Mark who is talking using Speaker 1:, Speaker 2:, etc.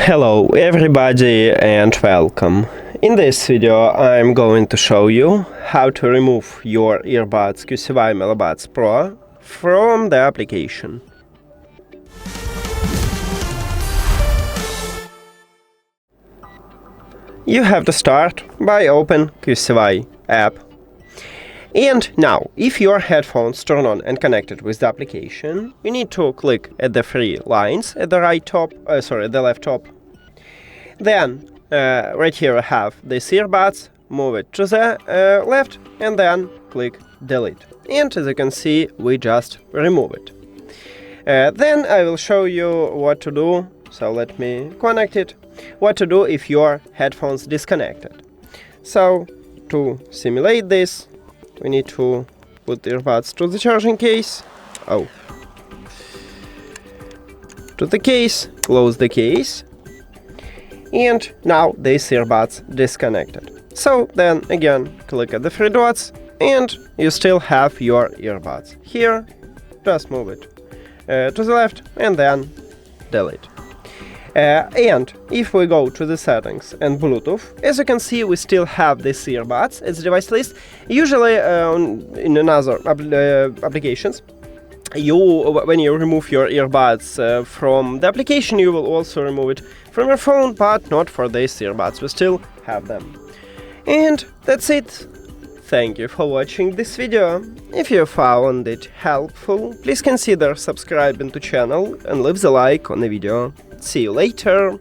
Speaker 1: Hello everybody and welcome. In this video I'm going to show you how to remove your earbuds QCY MeloBuds Pro from the application. You have to start by open QCY App. And now, if your headphones turn on and connected with the application, you need to click at the three lines at the the left top. Then, right here I have these earbuds, move it to the left, and then click delete. And as you can see, we just remove it. Then I will show you what to do, so let me connect it, what to do if your headphones disconnected. So, to simulate this, we need to put the earbuds to the charging case. To the case, close the case, and now these earbuds disconnected. So then again, click at the three dots, and you still have your earbuds. Here, just move it to the left, and then delete. And if we go to the settings and Bluetooth, as you can see, we still have these earbuds as device list. Usually in another applications, when you remove your earbuds from the application, you will also remove it from your phone, but not for these earbuds. We still have them. And that's it. Thank you for watching this video. If you found it helpful, please consider subscribing to channel and leave the like on the video. See you later!